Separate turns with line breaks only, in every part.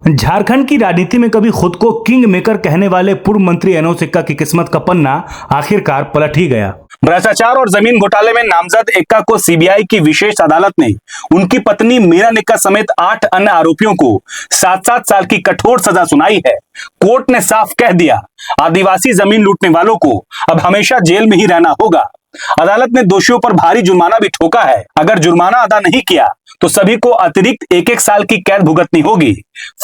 झारखंड की राजनीति में कभी खुद को किंग मेकर कहने वाले पूर्व मंत्री एनोस एक्का की किस्मत का पन्ना आखिरकार पलट ही गया।
भ्रष्टाचार और जमीन घोटाले में नामजद एक्का को सीबीआई की विशेष अदालत ने उनकी पत्नी मीनन एक्का समेत 8 अन्य आरोपियों को 7-7 साल की कठोर सजा सुनाई है। कोर्ट ने साफ कह दिया, आदिवासी जमीन लूटने वालों को अब हमेशा जेल में ही रहना होगा। अदालत ने दोषियों पर भारी जुर्माना भी ठोका है। अगर जुर्माना अदा नहीं किया तो सभी को अतिरिक्त 1-1 साल की कैद भुगतनी होगी।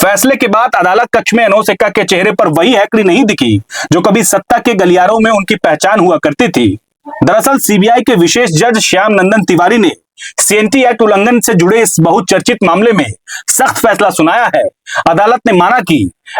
फैसले के बाद अदालत कक्ष में एनोस एक्का के चेहरे पर वही हैकड़ी नहीं दिखी जो कभी सत्ता के गलियारों में उनकी पहचान हुआ करती थी। दरअसल सीबीआई के विशेष जज श्याम नंदन तिवारी ने सीएनटी एक्ट उल्लंघन से जुड़े इस बहुचर्चित मामले में सख्त फैसला सुनाया है। अदालत ने माना कि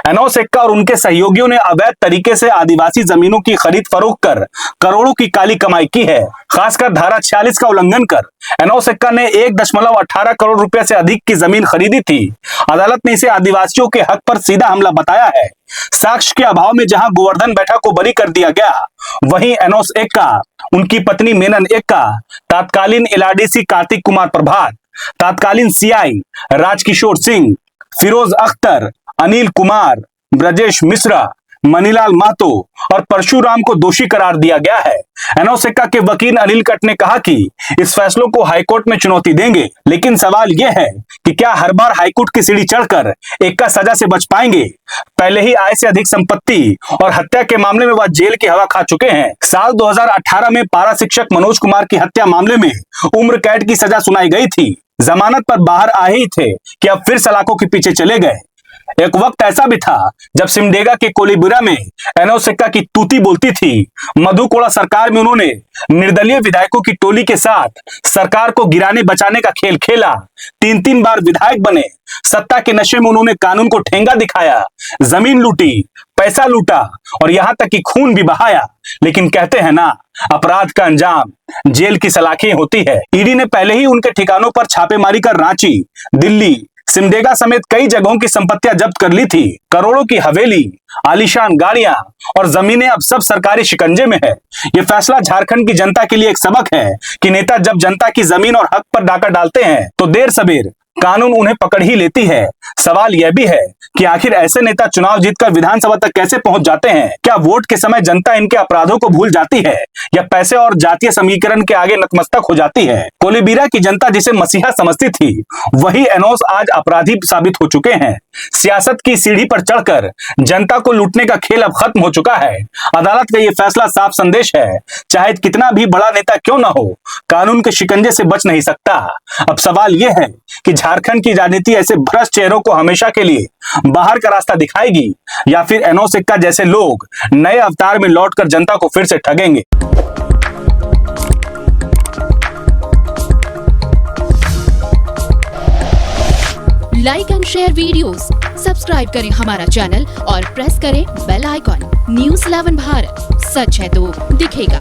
एनोस एक्का और उनके सहयोगियों ने अवैध तरीके से आदिवासी जमीनों की खरीद फरोख्त कर करोड़ों की काली कमाई की है। खासकर धारा 46 का उल्लंघन कर एनोस एक्का ने 1.18 करोड़ रुपए से अधिक की जमीन खरीदी थी। अदालत ने इसे आदिवासियों के हक पर सीधा हमला बताया है। साक्ष्य के अभाव में जहां गोवर्धन बैठा को बरी कर दिया गया, वहीं एनोस एक्का, उनकी पत्नी मीनन एक्का, तत्कालीन एलआरडीसी कार्तिक कुमार प्रभात, तत्कालीन सीआई राजकिशोर सिंह, फिरोज अख्तर, अनिल कुमार, ब्रजेश मिश्रा, मनीलाल महतो और परशुराम को दोषी करार दिया गया है। एनोस एक्का के वकील अनिल कट ने कहा कि इस फैसलों को हाईकोर्ट में चुनौती देंगे, लेकिन सवाल यह है कि क्या हर बार हाईकोर्ट की सीढ़ी चढ़कर एक्का सजा से बच पाएंगे। पहले ही आय से अधिक संपत्ति और हत्या के मामले में वह जेल की हवा खा चुके हैं। साल 2018 में पारा शिक्षक मनोज कुमार की हत्या मामले में उम्र कैद की सजा सुनाई गई थी। जमानत पर बाहर आए ही थे कि अब फिर सलाखों के पीछे चले गए। एक वक्त ऐसा भी था जब सिमडेगा के कोलीबिरा में एनोस एक्का की तूती बोलती थी। मधु कोड़ा सरकार में उन्होंने निर्दलीय विधायकों की टोली के साथ सरकार को गिराने बचाने का खेल खेला। 3-3 बार विधायक बने। सत्ता के नशे में उन्होंने कानून को ठेंगा दिखाया, जमीन लूटी, पैसा लूटा और यहां तक कि खून भी बहाया। लेकिन कहते हैं ना, अपराध का अंजाम जेल की सलाखें होती है। ईडी ने पहले ही उनके ठिकानों पर छापेमारी कर रांची, दिल्ली, सिमडेगा समेत कई जगहों की संपत्तियां जब्त कर ली थी। करोड़ों की हवेली, आलीशान गाड़ियां और जमीनें अब सब सरकारी शिकंजे में है। यह फैसला झारखंड की जनता के लिए एक सबक है कि नेता जब जनता की जमीन और हक पर डाका डालते हैं तो देर सबेर कानून उन्हें पकड़ ही लेती है। सवाल यह भी है कि आखिर ऐसे नेता चुनाव जीतकर विधानसभा तक कैसे पहुंच जाते हैं। क्या वोट के समय जनता इनके अपराधों को भूल जाती है या पैसे और जातीय समीकरण के आगे नतमस्तक हो जाती है। कोलीबिरा की जनता जिसे मसीहा समझती थी, वही एनोस आज अपराधी साबित हो चुके हैं। सियासत की सीढ़ी पर चढ़कर जनता को लूटने का खेल अब खत्म हो चुका है। अदालत का यह फैसला साफ संदेश है, चाहे कितना भी बड़ा नेता क्यों ना हो, कानून के शिकंजे से बच नहीं सकता। अब सवाल यह है कि झारखंड की राजनीति ऐसे भ्रष्ट चेहरों को हमेशा के लिए बाहर का रास्ता दिखाएगी या फिर एनोस एक्का जैसे लोग नए अवतार में लौटकर जनता को फिर से ठगेंगे।
Like and share videos, subscribe करें हमारा चैनल और प्रेस करें बेल आइकॉन। न्यूज़ 11 भारत, सच है तो दिखेगा।